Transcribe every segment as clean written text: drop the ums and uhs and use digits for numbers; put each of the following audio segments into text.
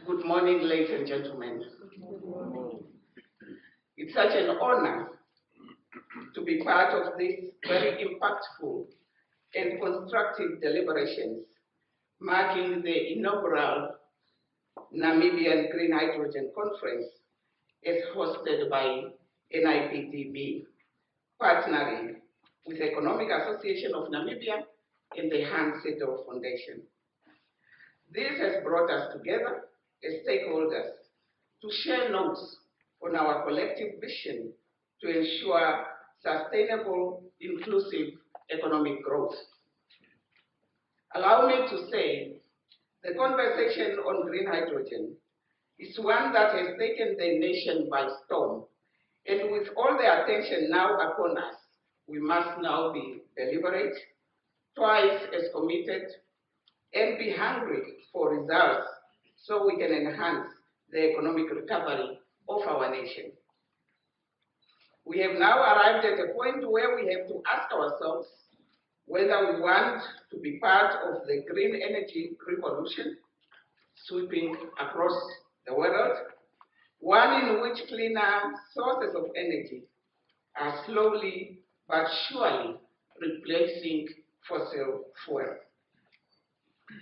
Good morning, ladies and gentlemen. It's such an honor to be part of this very impactful and constructive deliberations marking the inaugural Namibia Green Hydrogen Conference as hosted by NIPDB, partnering with Economic Association of Namibia and the Hans Seto Foundation. This has brought us together as stakeholders to share notes on our collective vision to ensure sustainable, inclusive economic growth. Allow me to say the conversation on green hydrogen is one that has taken the nation by storm, and with all the attention now upon us, we must now be deliberate, twice as committed, and be hungry for results so we can enhance the economic recovery of our nation. We have now arrived at a point where we have to ask ourselves whether we want to be part of the green energy revolution sweeping across the world, one in which cleaner sources of energy are slowly but surely replacing fossil fuel.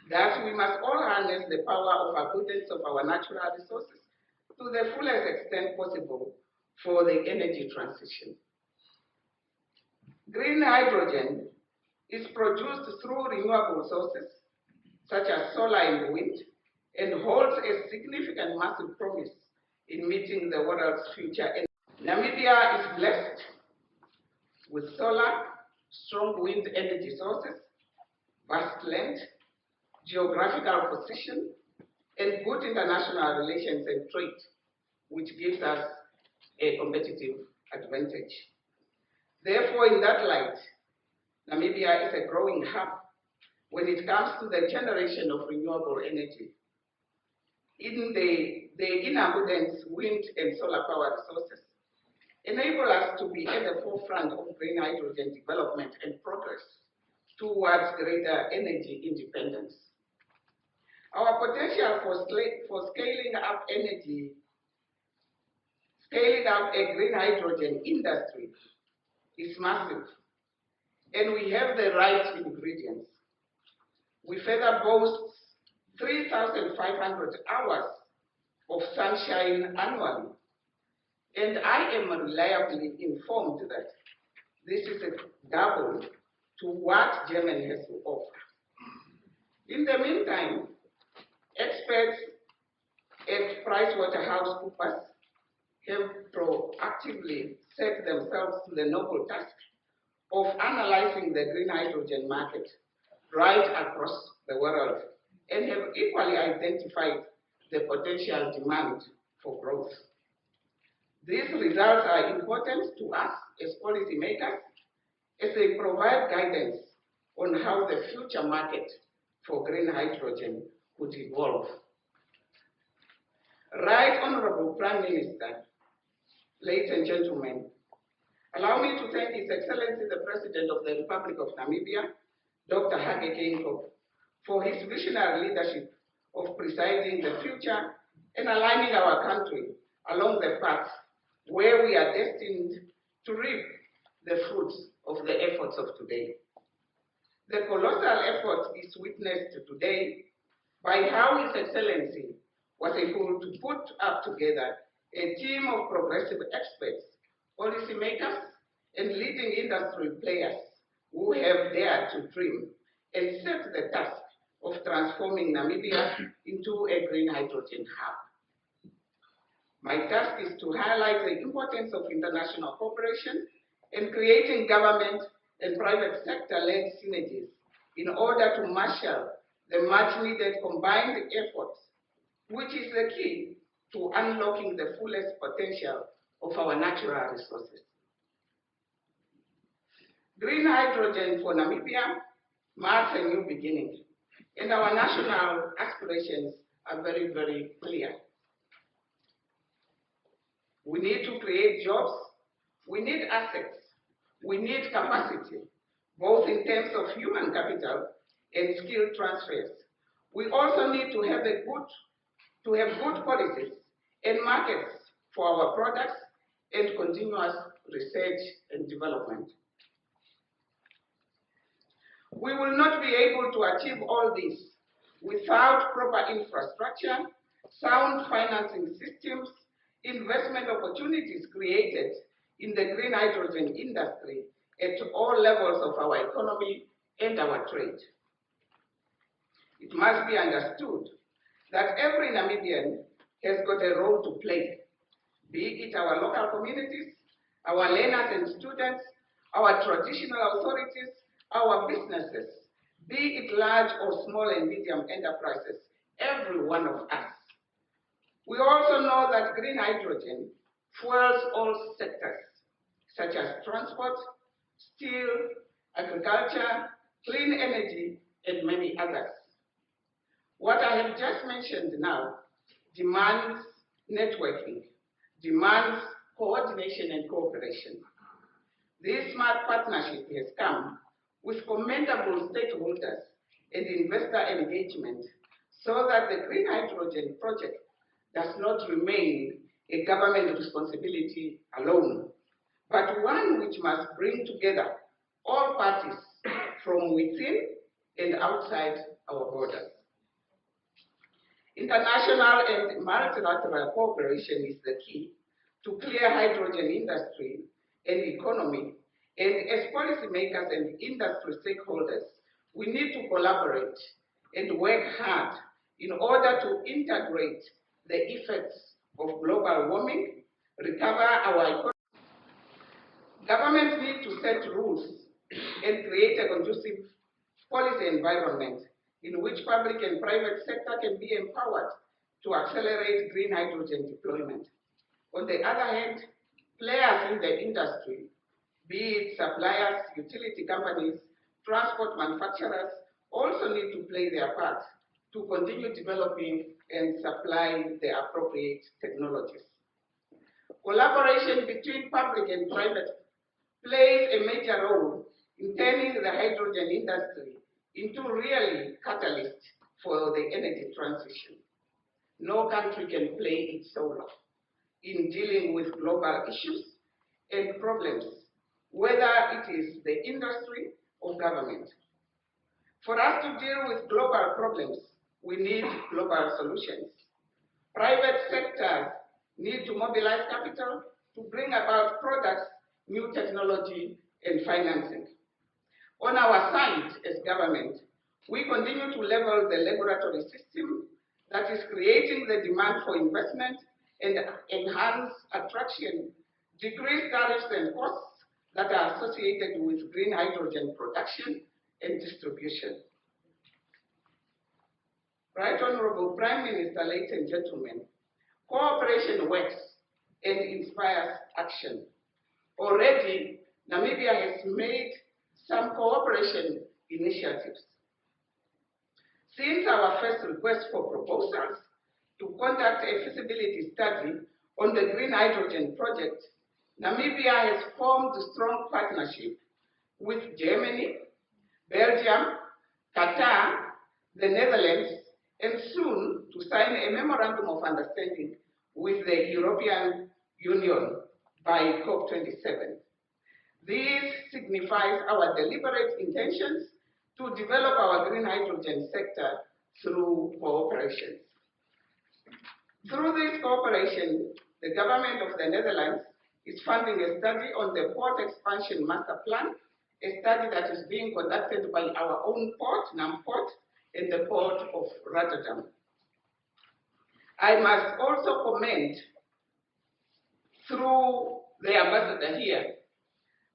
Thus, we must all harness the power of abundance of our natural resources to the fullest extent possible for the energy transition. Green hydrogen is produced through renewable sources such as solar and wind and holds a significant massive promise in meeting the world's future energy. Namibia is blessed with solar, strong wind energy sources, vast land, geographical position, and good international relations and trade, which gives us a competitive advantage. Therefore, in that light, Namibia is a growing hub when it comes to the generation of renewable energy. In the inabundant wind and solar power resources enable us to be at the forefront of green hydrogen development and progress towards greater energy independence. Our potential for scaling up a green hydrogen industry is massive, and we have the right ingredients. We further boast 3,500 hours of sunshine annually, and I am reliably informed that this is a double to what Germany has to offer. In the meantime, experts at PricewaterhouseCoopers have proactively set themselves to the noble task of analyzing the green hydrogen market right across the world and have equally identified the potential demand for growth. These results are important to us as policymakers as they provide guidance on how the future market for green hydrogen could evolve. Right Honorable Prime Minister, ladies and gentlemen, allow me to thank His Excellency the President of the Republic of Namibia, Dr. Hage Geingob, for his visionary leadership of presiding the future and aligning our country along the path where we are destined to reap the fruits of the efforts of today. The colossal effort is witnessed today by how His Excellency was able to put up together a team of progressive experts, policymakers, and leading industry players who have dared to dream and set the task of transforming Namibia into a green hydrogen hub. My task is to highlight the importance of international cooperation and creating government and private sector-led synergies in order to marshal the much-needed combined efforts, which is the key to unlocking the fullest potential of our natural resources. Green hydrogen for Namibia marks a new beginning, and our national aspirations are very, very clear. We need to create jobs, we need assets, we need capacity, both in terms of human capital and skill transfers. We also need to have a good to have good policies and markets for our products and continuous research and development. We will not be able to achieve all this without proper infrastructure, sound financing systems, investment opportunities created in the green hydrogen industry at all levels of our economy and our trade. It must be understood that every Namibian has got a role to play, be it our local communities, our learners and students, our traditional authorities, our businesses, be it large or small and medium enterprises, every one of us. We also know that green hydrogen fuels all sectors, such as transport, steel, agriculture, clean energy, and many others. What I have just mentioned now demands networking, demands coordination and cooperation. This smart partnership has come with commendable stakeholders and investor engagement so that the green hydrogen project does not remain a government responsibility alone, but one which must bring together all parties from within and outside our borders. International and multilateral cooperation is the key to clear hydrogen industry and economy, and as policymakers and industry stakeholders, we need to collaborate and work hard in order to integrate the effects of global warming, recover our economy. Governments need to set rules and create a conducive policy environment in which public and private sector can be empowered to accelerate green hydrogen deployment. On the other hand, players in the industry, be it suppliers, utility companies, transport manufacturers, also need to play their part to continue developing and supply the appropriate technologies. Collaboration between public and private plays a major role in turning the hydrogen industry into really catalyst for the energy transition. No country can play it solo in dealing with global issues and problems, whether it is the industry or government. For us to deal with global problems, we need global solutions. Private sectors need to mobilize capital to bring about products, new technology, and financing. On our side, as government, we continue to level the regulatory system that is creating the demand for investment and enhance attraction, decrease tariffs and costs that are associated with green hydrogen production and distribution. Right Honorable Prime Minister, ladies and gentlemen, cooperation works and inspires action. Already, Namibia has made some cooperation initiatives. Since our first request for proposals to conduct a feasibility study on the green hydrogen project, Namibia has formed a strong partnership with Germany, Belgium, Qatar, the Netherlands, and soon to sign a memorandum of understanding with the European Union by COP27. This signifies our deliberate intentions to develop our green hydrogen sector through cooperation. Through this cooperation, the government of the Netherlands is funding a study on the port expansion master plan, a study that is being conducted by our own port, Namport, and the port of Rotterdam. I must also commend, through the ambassador here,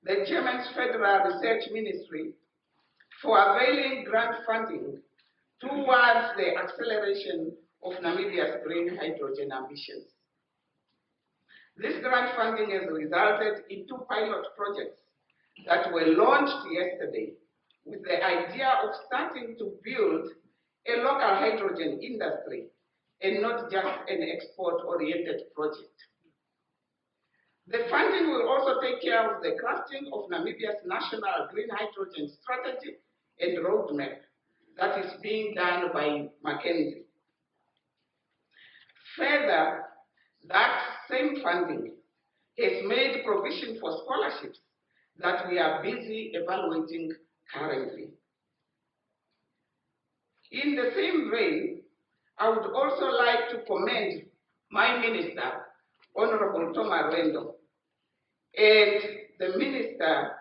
the German's Federal Research Ministry for availing grant funding towards the acceleration of Namibia's green hydrogen ambitions. This grant funding has resulted in 2 pilot projects that were launched yesterday with the idea of starting to build a local hydrogen industry and not just an export-oriented project. The funding will also take care of the crafting of Namibia's national green hydrogen strategy and roadmap that is being done by McKinsey. Further, that same funding has made provision for scholarships that we are busy evaluating currently. In the same vein, I would also like to commend my Minister, Honorable Thomas Rwendo, and the Minister,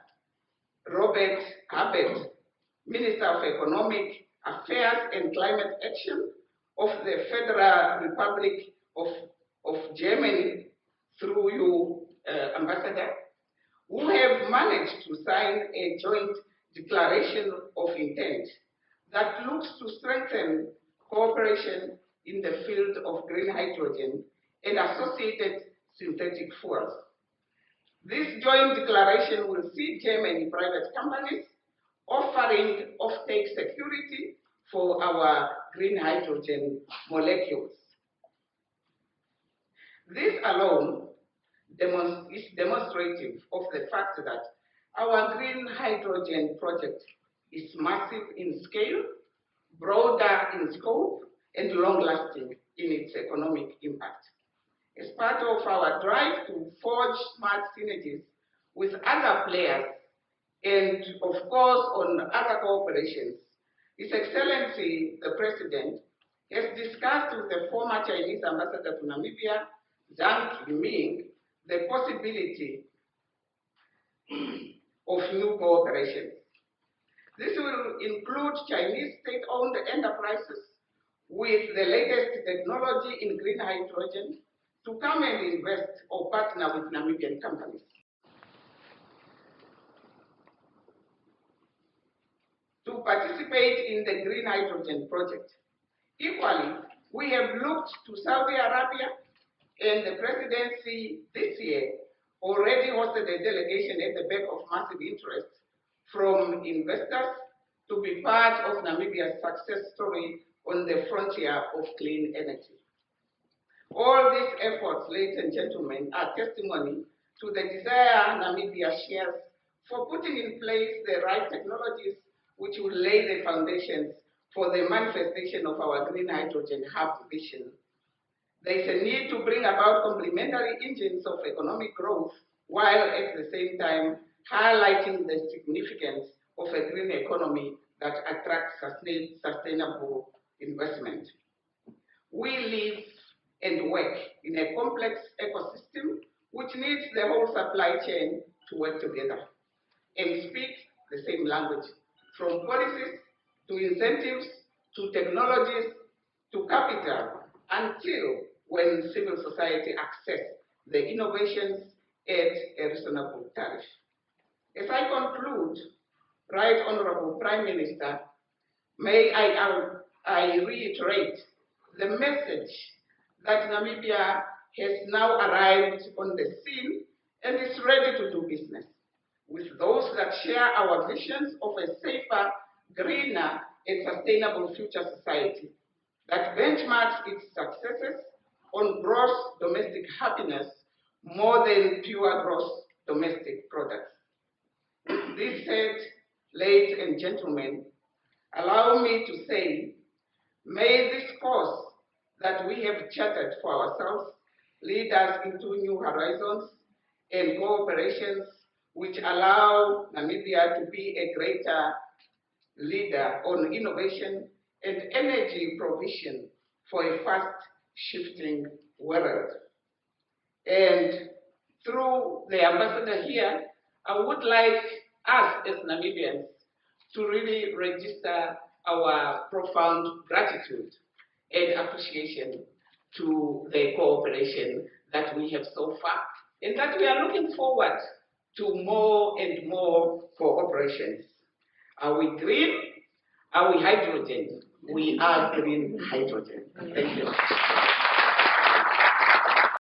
Robert Hyphen, Minister of Economic Affairs and Climate Action of the Federal Republic of Germany, through you, Ambassador, who have managed to sign a joint declaration of intent that looks to strengthen cooperation in the field of green hydrogen and associated synthetic fuels. This joint declaration will see German private companies offering offtake security for our green hydrogen molecules. This alone is demonstrative of the fact that our green hydrogen project is massive in scale, broader in scope, and long-lasting in its economic impact. As part of our drive to forge smart synergies with other players and, of course, on other cooperations, His Excellency the President has discussed with the former Chinese ambassador to Namibia, Zhang Yiming, the possibility of new cooperations. This will include Chinese state-owned enterprises with the latest technology in green hydrogen to come and invest or partner with Namibian companies. To participate in the green hydrogen project. Equally, we have looked to Saudi Arabia, and the presidency this year already hosted a delegation at the back of massive interest from investors to be part of Namibia's success story on the frontier of clean energy. All these efforts, ladies and gentlemen, are testimony to the desire Namibia shares for putting in place the right technologies which will lay the foundations for the manifestation of our green hydrogen hub vision. There is a need to bring about complementary engines of economic growth while at the same time highlighting the significance of a green economy that attracts sustainable investment. We live and work in a complex ecosystem which needs the whole supply chain to work together and speak the same language, from policies to incentives to technologies to capital, until when civil society access the innovations at a reasonable tariff. As I conclude, Right Honorable Prime Minister, may I reiterate the message that Namibia has now arrived on the scene and is ready to do business with those that share our visions of a safer, greener, and sustainable future society that benchmarks its successes on gross domestic happiness more than pure gross domestic products. This said, ladies and gentlemen, allow me to say, may this course that we have charted for ourselves lead us into new horizons and cooperations which allow Namibia to be a greater leader on innovation and energy provision for a fast-shifting world. And through the ambassador here, I would like us as Namibians to really register our profound gratitude and appreciation to the cooperation that we have so far, and that we are looking forward to more and more cooperations. Are we green? Are we hydrogen? We are green hydrogen. Thank you.